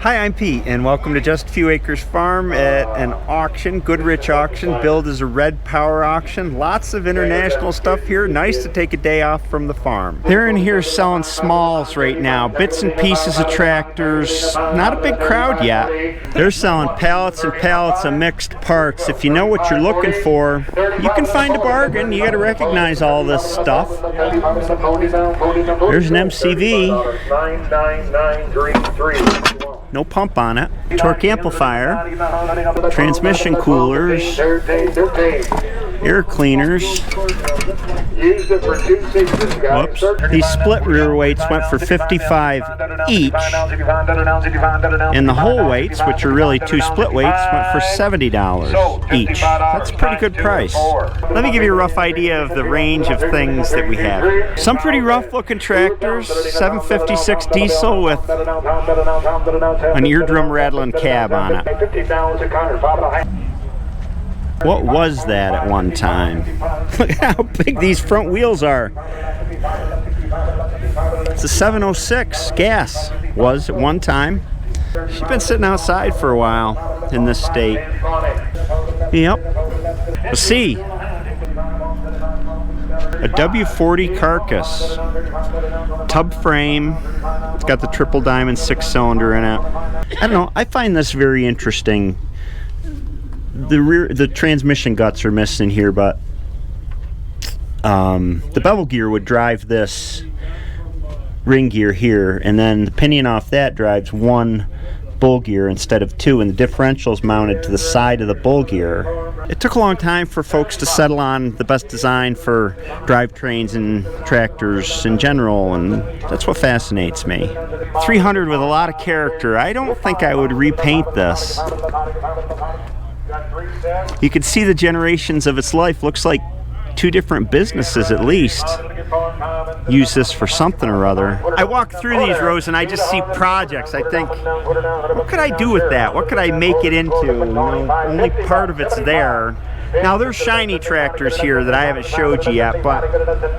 Hi, I'm Pete, and welcome to Just a Few Acres Farm at an auction, Goodrich auction, billed as a red power auction. Lots of international stuff here. Nice to take a day off from the farm. They're in here selling smalls right now, bits and pieces of tractors. Not a big crowd yet. They're selling pallets and pallets of mixed parts. If you know what you're looking for, you can find a bargain. You got to recognize all this stuff. There's an MCV. 99933. No pump on it. Torque amplifier, transmission coolers, air cleaners. Whoops. These split rear weights went for $55 each, and the whole weights, which are really two split weights, went for $70 each. That's a pretty good price. Let me give you a rough idea of the range of things that we have. Some pretty rough looking tractors, 756 diesel with an eardrum rattling cab on it. What was that at one time? Look at how big these front wheels are. It's a 706 gas, was at one time. She's been sitting outside for a while in this state. Yep. Let's see. A W40 carcass. Tub frame. It's got the triple diamond 6-cylinder in it. I don't know, I find this very interesting. The transmission guts are missing here, but the bevel gear would drive this ring gear here, and then the pinion off that drives one bull gear instead of two, and the differential's mounted to the side of the bull gear. It took a long time for folks to settle on the best design for drivetrains and tractors in general, and that's what fascinates me. 300 with a lot of character. I don't think I would repaint this. You can see the generations of its life. Looks like two different businesses at least use this for something or other. I walk through these rows and I just see projects. I think, what could I do with that? What could I make it into? You know, only part of it's there. Now there's shiny tractors here that I haven't showed you yet, but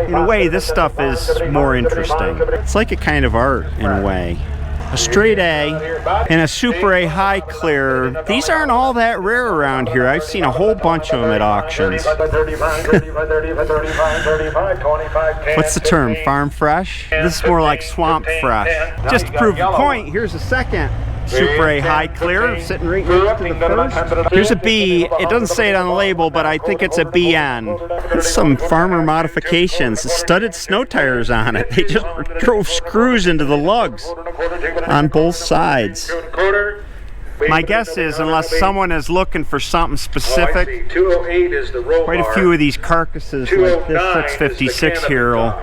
in a way this stuff is more interesting. It's like a kind of art in a way. A straight A and a Super A high clear. These aren't all that rare around here. I've seen a whole bunch of them at auctions. What's the term? Farm fresh? This is more like swamp fresh. Just to prove the point, here's a second Super A high clear sitting right next to the first. Here's a B. It doesn't say it on the label, but I think it's a BN. It's some farmer modifications. Studded snow tires on it. They just drove screws into the lugs on both sides. My guess is, unless someone is looking for something specific, quite a few of these carcasses like this 656 here will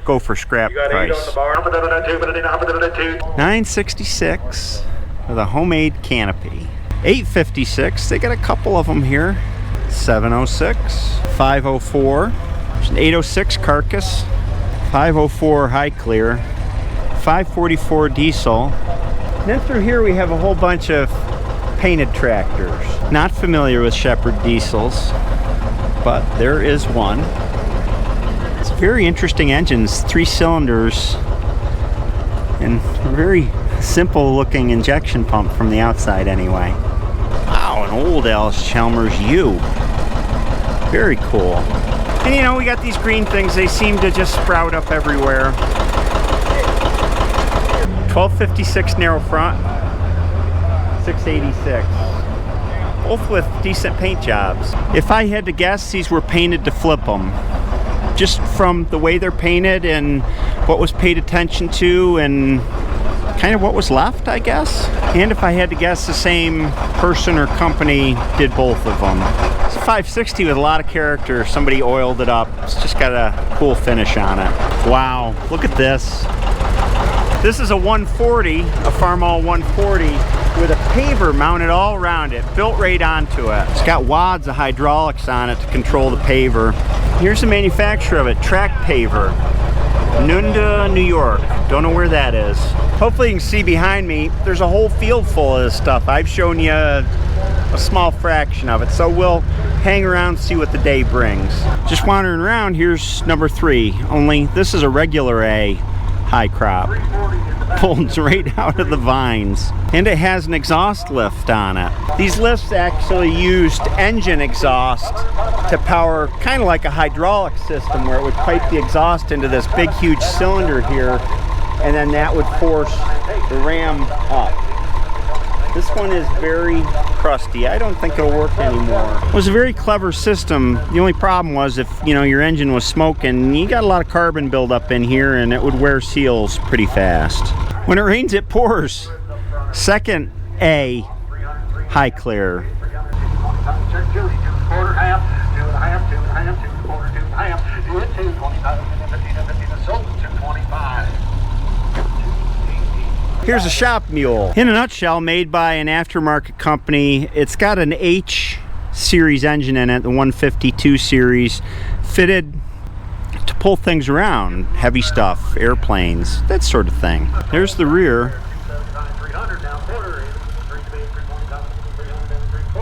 go for scrap price. 966 with a homemade canopy. 856, they got a couple of them here. 706, 504, there's an 806 carcass, 504 high clear, 544 diesel. And then through here we have a whole bunch of painted tractors. Not familiar with Shepherd diesels, but there is one. It's very interesting engines, 3 cylinders, and very simple looking injection pump from the outside anyway. Wow, an old Alice Chalmers U. Very cool. And you know, we got these green things, they seem to just sprout up everywhere. 1256 narrow front, 686. Both with decent paint jobs. If I had to guess, these were painted to flip them. Just from the way they're painted and what was paid attention to and kind of what was left, I guess. And if I had to guess, the same person or company did both of them. It's a 560 with a lot of character. Somebody oiled it up. It's just got a cool finish on it. Wow, look at this. This is a 140, a Farmall 140 with a paver mounted all around it, built right onto it. It's got wads of hydraulics on it to control the paver. Here's the manufacturer of it, Track Paver. Nunda, New York. Don't know where that is. Hopefully you can see behind me, there's a whole field full of this stuff. I've shown you a small fraction of it, so we'll hang around and see what the day brings. Just wandering around, here's number 3, only this is a regular A high crop. Pulls right out of the vines. And it has an exhaust lift on it. These lifts actually used engine exhaust to power kind of like a hydraulic system where it would pipe the exhaust into this big huge cylinder here, and then that would force the ram up. This one is very crusty. I don't think it'll work anymore. It was a very clever system. The only problem was if, you know, your engine was smoking, you got a lot of carbon buildup in here and it would wear seals pretty fast. When it rains, it pours. Second A, high clear. Here's a shop mule. In a nutshell, made by an aftermarket company. It's got an H series engine in it, the 152 series, fitted to pull things around, heavy stuff, airplanes, that sort of thing. There's the rear.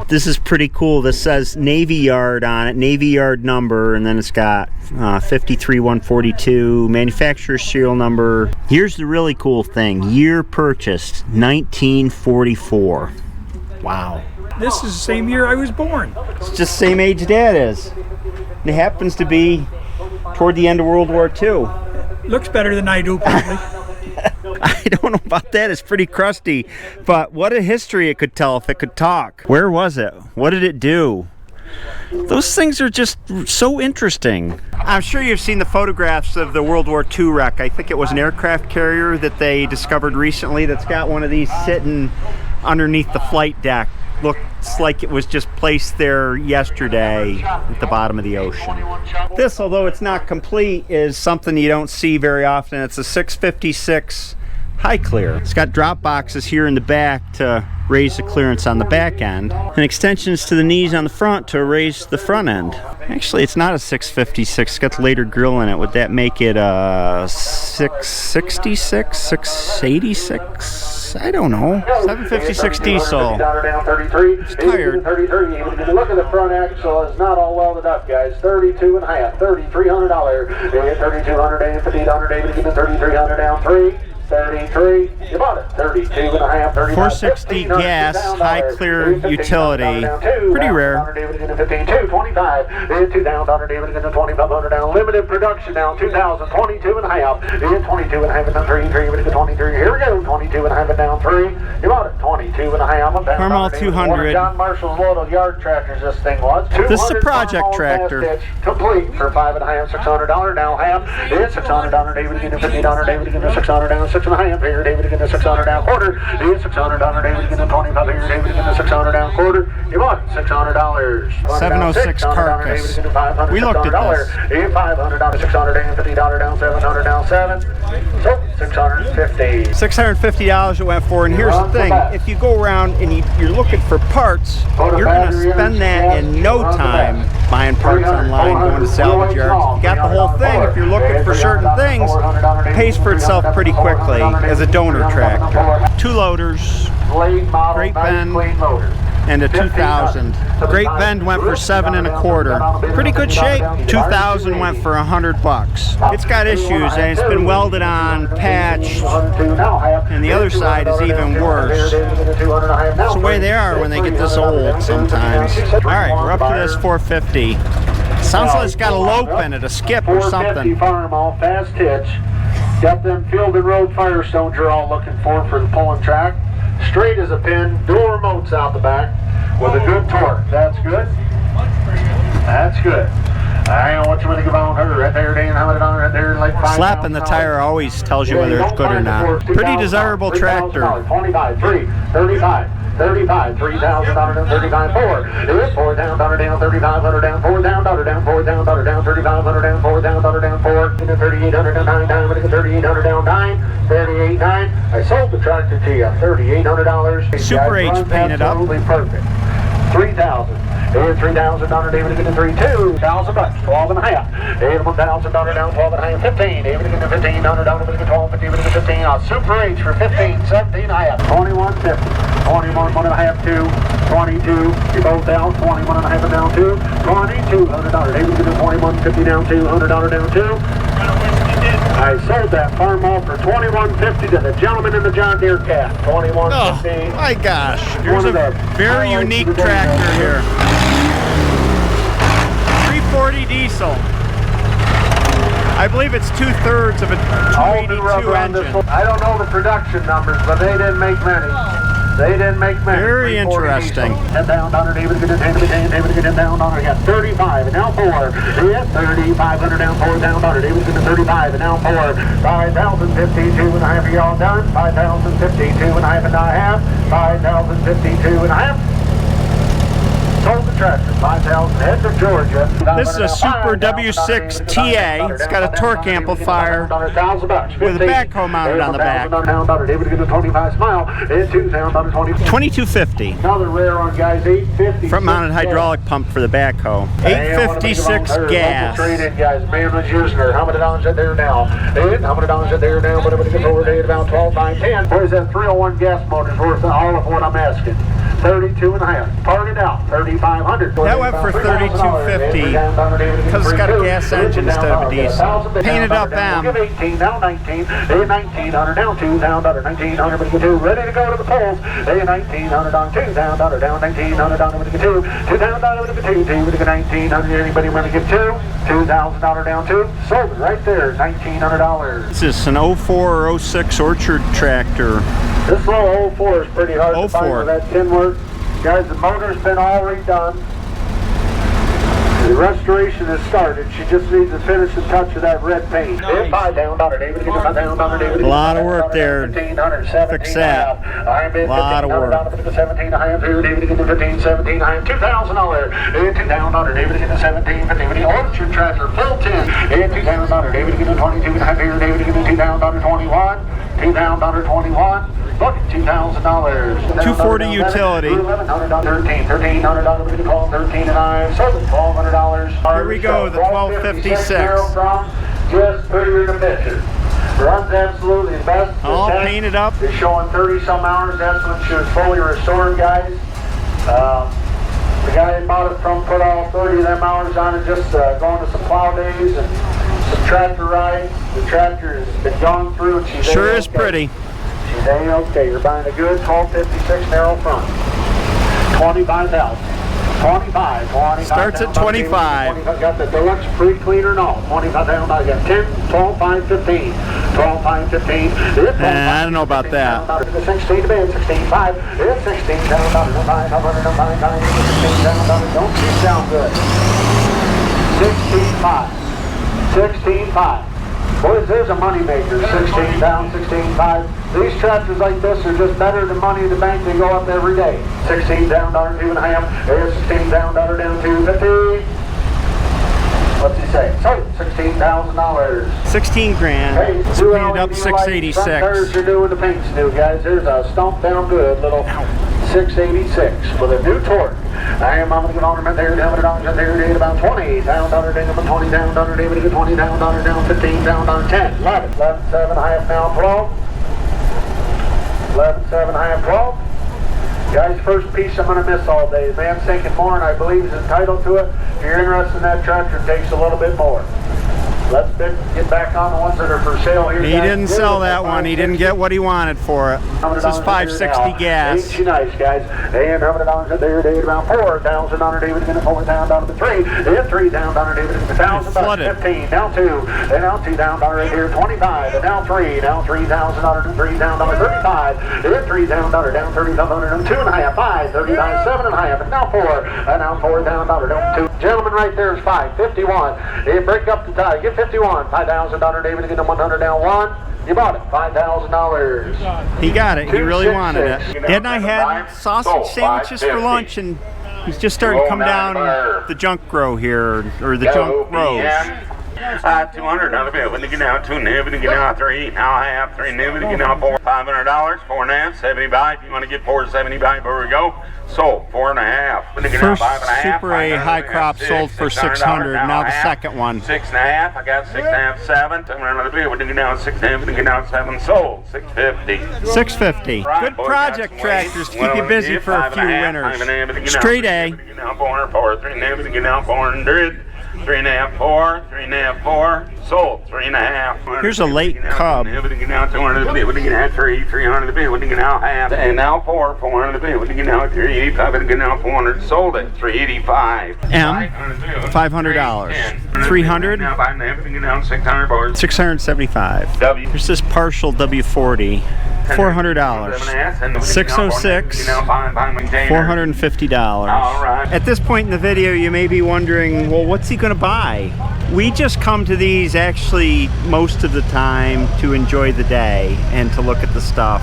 This is pretty cool. This says Navy Yard on it, Navy Yard number, and then it's got 53142, manufacturer serial number. Here's the really cool thing. Year purchased, 1944. Wow. This is the same year I was born. It's just the same age Dad is. And it happens to be toward the end of World War II. Looks better than I do, probably. I don't know about that. It's pretty crusty. But what a history it could tell if it could talk. Where was it? What did it do? Those things are just so interesting. I'm sure you've seen the photographs of the World War II wreck. I think it was an aircraft carrier that they discovered recently that's got one of these sitting underneath the flight deck. Looks like it was just placed there yesterday at the bottom of the ocean. This, although it's not complete, is something you don't see very often. It's a 656 high clear. It's got drop boxes here in the back to raise the clearance on the back end, and extensions to the knees on the front to raise the front end. Actually, it's not a 656. It's got the later grill in it. Would that make it a 666? 686? I don't know. 756 diesel. It's tired. Look at the front axle. It's not all welded up, guys. 32 and a half. $3,300. $3,200, $1,500. David, give me $3,300 down. 33. You bought it. 32 and a half. 460 gas, high clear utility. Pretty rare. 15, 25. 2 down. David, give me 2,500 down. Limited production down. 2,000. 22 and a half. 22 and a half. Down 3. 23. Here we go. 22 and a half. Down 3. You bought it. 22 and a half. Carmel 200. John Marshall's little yard tractors. This thing was. This is a project tractor. Complete for $5.5. $600 now. Half. It's $600. David, give me $50. David, give me $600 down. 6 and a half here. David, give me $600 down quarter. It's $600. David, give me 25 here. David, give me $600 down quarter. You bought it. $600. 706 carcass. We looked at this. $500. $650 down. $700 down 7. So $650. $650 it went for, and here's the thing. If you go around and you're looking for parts, you're going to spend that in no time buying parts online, going to salvage yards. You got the whole thing. If you're looking for certain things, it pays for itself pretty quickly as a donor tractor. 2 loaders, Great Bend, and a 2000. Great Bend went for 7 1/4. Pretty good shape. 2000 went for $100. It's got issues, and it's been welded on, patched, and the other side is even worse. That's the way they are when they get this old sometimes. All right, we're up to this 450. Sounds like it's got a lope in it, a skip or something. Farm, all fast hitch. Got them field and road Firestones you're all looking for the pulling track. Straight as a pin, dual remotes out the back with a good torque. That's good. That's good. I don't know what you want to give on her. Right there, Dan, how it on right there, like 5. Slapping the tire always tells you whether it's good or not. Pretty desirable tractor. 25, 3, 35. 35, $3,000 down, 35, 4. Do it, 4 down, $3,500 down, 4 down, down, 4 down, down, $3,500 down, 4 down, down, 4. 3,800 down, 9 down, 3,800 down, 9, 38, 9. I sold the tractor to you, $3,800. Super H painted up. Absolutely perfect. 3,000. And $3,000 David again to 3, $2,000, 12 and a half. David $1,000 down, 12 and a half, 15. David again to $1,500 down, David 12, David again to 15. Super H for 15, 17 and a half, 2150, 21, 1 and a half, 2, 22. You both down, 21 and a half down, 2, $2,200. David again to 2150 down, $200 down, 2. I sold that farm all for $21.50 to the gentleman in the John Deere cab. $21.50. Oh my gosh, there's One a of the very highlights unique of the day tractor right here. 340 diesel. I believe it's 2/3 of a All new 282 rubber on this engine. one. I don't know the production numbers, but they didn't make many. They didn't make many. Very 340 interesting. diesel. Head down on her, David, get down on her. Got 35 and now 4. Yeah, 3,500 down 4 down on her. David, get to 35 and now 4. 5,052 and a half. Are you all done? 5,052 and a half and a half. 5,052 and a half. Sold the tractor, 5,000 heads of Georgia. This is a Super W6 TA. It's got a torque amplifier with a backhoe mounted on the back. 2250. Another rare one, guys. 850. Front mounted hydraulic pump for the backhoe. 856 gas. Trade in, guys. Man was using her. How many dollars are there now? How many dollars are there now? But it gets over to about 12, 9, 10. Where's that 301 gas motor's worth all of what I'm asking? 32 and a half. Parted out. 3,500. That went for $32.50 because it's got a gas engine instead of a diesel. Painted up them. 18, now 19, 1900, down 2, down 1900, but you get 2, ready to go to the polls. 1900 on 2, down 1900 on 2, 2 down 2, 1900. Anybody want to get 2? $2,000 down 2. Sold it right there, $1,900. This is an 04 or 06 orchard tractor. This little 04 is pretty hard to 04. find for that tin work. Guys, the motor's been all redone. The restoration has started. She just needs to finish the touch of that red paint. Nice. A lot of work there. Fix that. A lot of work. $17, $2,000. $2,000. David get the 17, $50. Orchard tractor, full tin. $2,000. David get the 22 and a half here. David get the $2,021. $2,021. Look at $2,000. 240 utility. $1,300. We can call them 13 and I. Sold it $1,200. Here we go, the 1256. Just put her in the picture. Runs absolutely best. All painted up. It's showing 30 some hours. That's when she was fully restored, guys. The guy that bought it from put all 30 of them hours on it, just going to some plow days and some tractor rides. The tractor has been gone through and she's sure is pretty. She's A-okay. You're buying a good 1256 narrow front. 25,000. 25. Starts at 25. Got the deluxe pre-cleaner and all. 25,000. I got 10, 12, 5, 15. 12, 5, 15. I don't know about that. 16 to bed, 16, 5. It's 16 down, $900, don't keep down good. 16, 5. 16, 5. Boys, there's a money maker. 16 down, 16, 5. These tractors like this are just better than money in the bank. They go up every day. 16 down, $2.5. There's 16 down, down 250. What's he say? So, $16,000. 16 grand. Hey, It's painted up 686. Tires are doing the paints new, guys. There's a stomp down good little 686 with a new torque. I am going to get on them there, down $100 there, about 20 down, $20 down, David, get 20 down, down 15 down, 10, 11, 11, 7, half now, 12. 11, 7, half, 12. Guys, first piece I'm going to miss all day. The man's thinking more, and I believe he's entitled to it. If you're interested in that tractor, it takes a little bit more. Let's get back on the ones that are for sale here. He didn't sell that one. He didn't get what he wanted for it. This is 560 gas. Ain't she nice, guys? And $100 there, David, about 4,000 on her, David, going to pull it down to the 3. And 3 down, David, $1,000, 15, now 2, and now 2 down, right here, 25, and now 3, now $3,000, 3 down, 35, and 3 down, down 3,500, and 2.5, 5, 35, 7.5, and now 4, and now 4 down, down 2. Gentleman right there is 551. Hey, break up the tie. Get 51. $5,000, David, get them 100 down 1. You bought it. $5,000. He got it. He really wanted it. Ed and I had sausage sandwiches for lunch, and he's just starting to come down the junk row here, or the junk rows. 200, another bit. When you get out 2, when you get out 3, now half, 3, when you get out 4, $500, 4.5, 75. You want to get 475, here we go. Sold 4.5. First Super A high crop sold for 600. Now the second one. 6.5. I got 6.5, 7. Another bit. When you get out 6.5, when you get out 7, sold 650. 650. Good project tractors to keep you busy for a few winters. Straight A. 4, 3, when you get out 400. 3.5, 4, 3.5, 4, sold, 3.5. Here's a late cub. Now 200 the bid, what do you get now 3, 300 the bid, what do you get now half, and now 4, 400 the bid, what do you get now 385, what do you get now 400, sold it, 385. M, $500. 300, Now 5.5, what do you get now 600 boards. 675. W. Here's this partial W40, $400. 606, $450. All right. At this point in the video, you may be wondering, well, what's he going to buy? We just come to these actually most of the time to enjoy the day and to look at the stuff.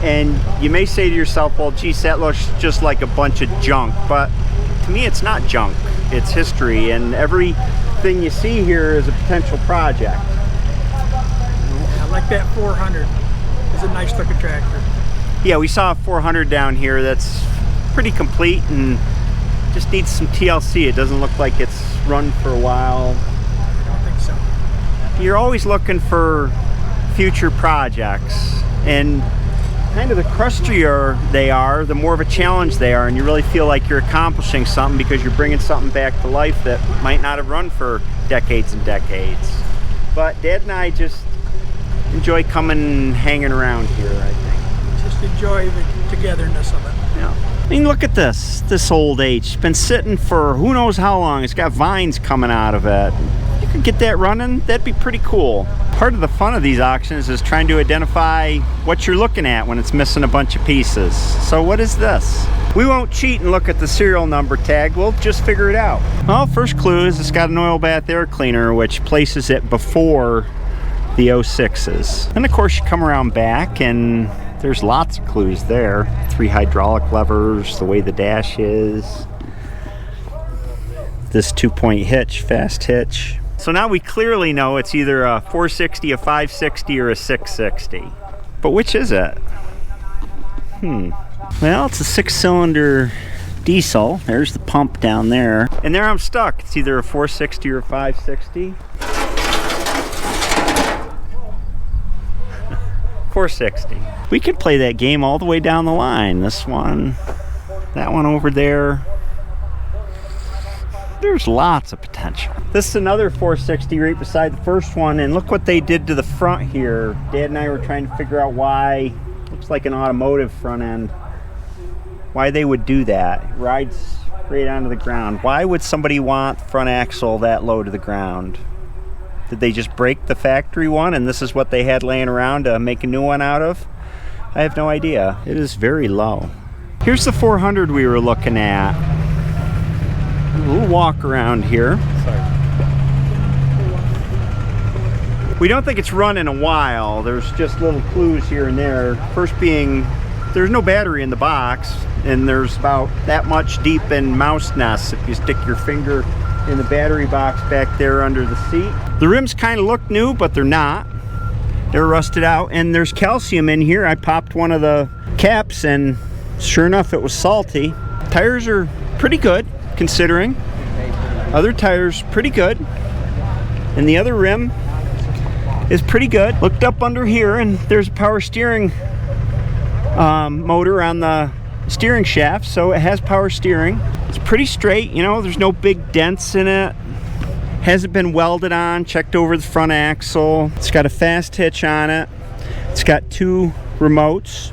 And you may say to yourself, well, geez, that looks just like a bunch of junk. But to me, it's not junk. It's history, and everything you see here is a potential project. I like that 400. It's a nice looking tractor. Yeah, we saw a 400 down here that's pretty complete and just needs some TLC. It doesn't look like it's run for a while. I don't think so. You're always looking for future projects, and kind of the crustier they are, the more of a challenge they are, and you really feel like you're accomplishing something because you're bringing something back to life that might not have run for decades and decades. But Dad and I just enjoy coming and hanging around here, I think. Just enjoy the togetherness of it. Yeah. I mean, look at this old H. It's been sitting for who knows how long. It's got vines coming out of it. If you could get that running, that'd be pretty cool. Part of the fun of these auctions is trying to identify what you're looking at when it's missing a bunch of pieces. So what is this? We won't cheat and look at the serial number tag. We'll just figure it out. Well, first clue is it's got an oil bath air cleaner, which places it before the 06s. And of course you come around back and there's lots of clues there. 3 hydraulic levers, the way the dash is. This 2-point hitch, fast hitch. So now we clearly know it's either a 460, a 560, or a 660. But which is it? Well, it's a 6-cylinder diesel. There's the pump down there. And there I'm stuck. It's either a 460 or a 560. 460. We could play that game all the way down the line. This one, that one over there. There's lots of potential. This is another 460 right beside the first one, and look what they did to the front here. Dad and I were trying to figure out why, looks like an automotive front end, why they would do that. It rides right onto the ground. Why would somebody want the front axle that low to the ground? Did they just break the factory one and this is what they had laying around to make a new one out of? I have no idea. It is very low. Here's the 400 we were looking at. A little walk around here. We don't think it's run in a while. There's just little clues here and there. First being, there's no battery in the box, and there's about that much deep in mouse nests if you stick your finger in the battery box back there under the seat. The rims kind of look new, but they're not. They're rusted out, and there's calcium in here. I popped one of the caps, and sure enough, it was salty. Tires are pretty good, considering. Other tires, pretty good. And the other rim is pretty good. Looked up under here, and there's a power steering motor on the steering shaft, so it has power steering. It's pretty straight, you know, there's no big dents in it. Hasn't been welded on, checked over the front axle. It's got a fast hitch on it. It's got 2 remotes,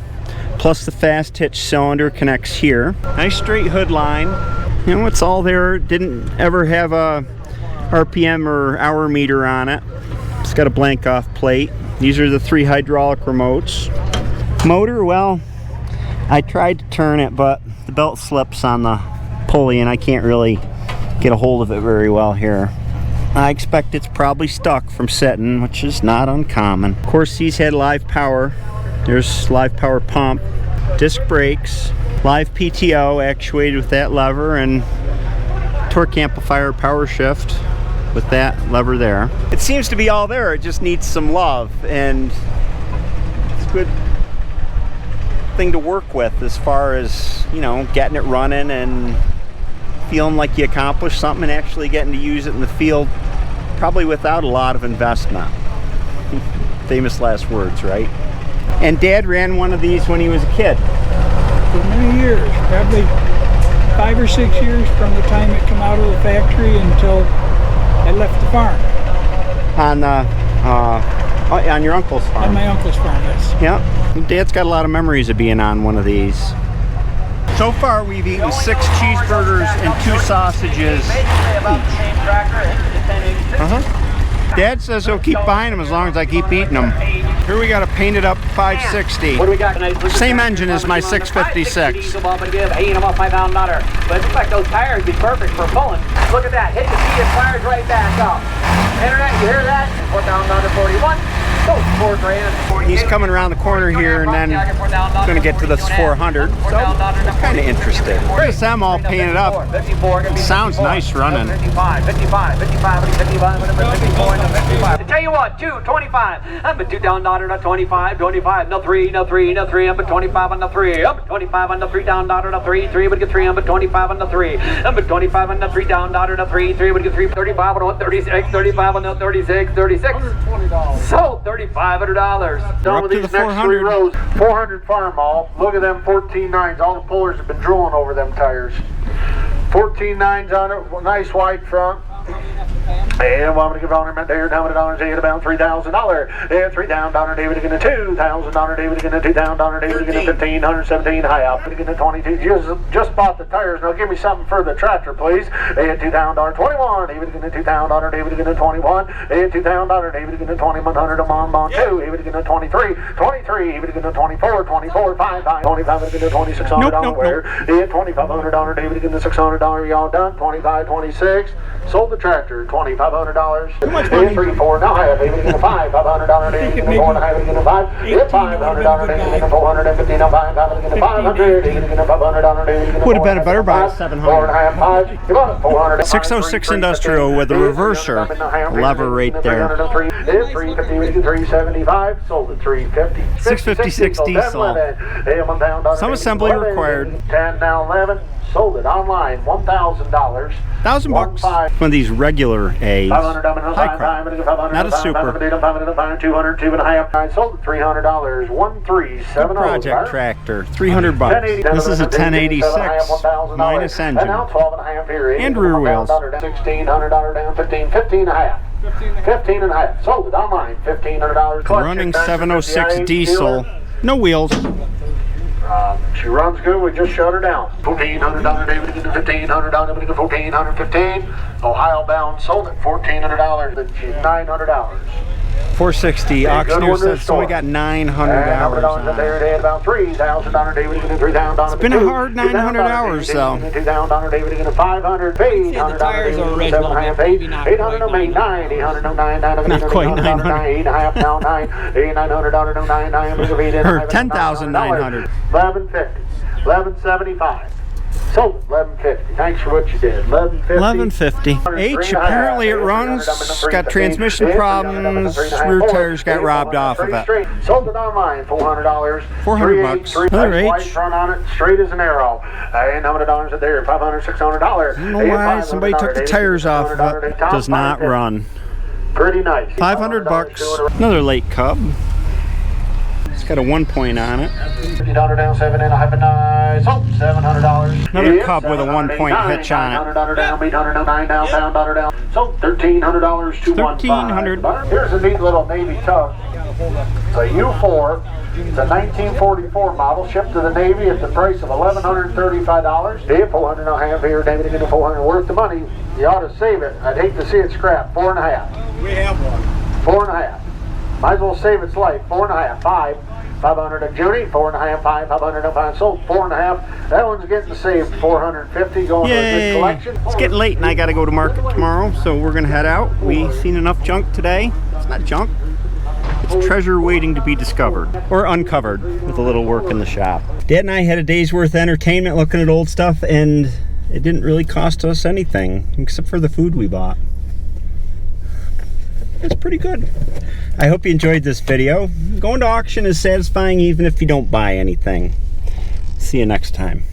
plus the fast hitch cylinder connects here. Nice straight hood line. You know, it's all there. Didn't ever have a RPM or hour meter on it. It's got a blank off plate. These are the 3 hydraulic remotes. Motor, well, I tried to turn it, but the belt slips on the pulley and I can't really get a hold of it very well here. I expect it's probably stuck from sitting, which is not uncommon. Of course, these had live power. There's live power pump, disc brakes, live PTO actuated with that lever, and torque amplifier power shift with that lever there. It seems to be all there. It just needs some love, and it's a good thing to work with as far as, you know, getting it running and feeling like you accomplished something and actually getting to use it in the field, probably without a lot of investment. Famous last words, right? And Dad ran one of these when he was a kid. For many years, probably 5 or 6 years from the time it come out of the factory until I left the farm. On your uncle's farm? On my uncle's farm, yes. Yeah. Dad's got a lot of memories of being on one of these. So far we've eaten 6 cheeseburgers and 2 sausages each. Dad says he'll keep buying them as long as I keep eating them. Here we got a painted up 560. What do we got? Same engine as my 656. But it looks like those tires would be perfect for pulling. Look at that. Hit the key and fires right back up. Internet, you hear that? Put down under 41. Those 4 grand. He's coming around the corner here and then going to get to this 400. So I'm kind of interested. Here's them all painted up. It sounds nice running. 55. To tell you what, 225. I'm a 2 down daughter to 25. No 3. I'm a 25 on the 3. I'm a 25 on the 3 down daughter to 3. 3 would get 3. I'm a 25 on the 3. I'm a 25 on the 3 down daughter to 3. 3 would get 3. 35 on 36. 35 on the 36. 36. So $3,500. Done with to these the next 3 rows. 400 farm all. Look at them 14.9s. All the pullers have been drooling over them tires. 14.9s on it. Nice wide front. And I'm going to give on him there down at about $3,000. And $3 down, David again to $2,000. David again to $2,000. David again to 1,517 high out. Again to 22. Just bought the tires. Now give me something for the tractor, please. And $2,000, 21. David again to $2,000. David again to 21. And $2,000. David again to 2,100 on 2. David again to 23. 23. David again to 24. 24. 5. 25 again to $2,600 where. And $2,500. David again to $600. Y'all done. 25. 26. Sold the tractor. $2,500. And 3, 4. Now I have David again to $5. $500. David again to 4. And I have again to 5. And $500. David again to 415. Now 5. Again to 500. David again to $500. Would have been a better buy. 700. 4 and a half. 5. Come on. 400. 606 Industrial with a reverser lever right there. And 350. 375. Sold at 350. 656 diesel. Some assembly required. 10 now 11. Sold it online. $1,000. $1,000. One of these regular A's. High crop. Not a super. 200, 2 and a half. I sold it $300. 1,370. Project tractor. $300. This is a 1086 minus engine. And now 12 and a half here. And rear wheels. $1,600 down. 15. 15 and a half. 15 and a half. Sold it online. $1,500. Running 706 diesel. No wheels. She runs good. We just shut her down. $1,400. David again to $1,500. David again to $1,415. Ohio bound. Sold it $1,400. Then she's $900. 460. Auctioneer says so we got 900 hours on it. There it is, about $3,000. David again to $3,000. It's been a hard 900 hours though. $2,000. David again to $500. $800. tires are original, but maybe not $800. quite 9. $800. 9. Not quite 900. 8.5 now 9. $900. 9. Or 10,900. 1150. 1175. Sold it, 1150. Thanks for what you did. 1150. 1150. H, apparently it runs, got transmission problems, rear tires got robbed off of it. Sold it online, $400. $400. Another H. White front on it, straight as an arrow. And $100 a there, $500, $600. I don't know why somebody took the tires off of it. Does not run. Pretty nice. $500. Another late Cub. It's got a 1 point on it. $50 down, 7 and a half and 9. Sold $700. Another Cub with a 1 point hitch on it. $800 down, $9 down, $1,000 down. Sold $1,300 to $1,300. Here's a neat little Navy tug. It's a U4. It's a 1944 model, shipped to the Navy at the price of $1,135. Dave, 400 and a half here. David, again to 400. Worth the money. You ought to save it. I'd hate to see it scrap. 4.5. We have one. 4.5. Might as well save its life. 4.5. 5. 500 a Judy. 4.5. 5. 500 and 5. Sold 4.5. That one's getting saved. 450 going to a good collection. It's getting late and I got to go to market tomorrow, so we're going to head out. We've seen enough junk today. It's not junk. It's treasure waiting to be discovered or uncovered with a little work in the shop. Dad and I had a day's worth of entertainment looking at old stuff, and it didn't really cost us anything except for the food we bought. It's pretty good. I hope you enjoyed this video. Going to auction is satisfying even if you don't buy anything. See you next time.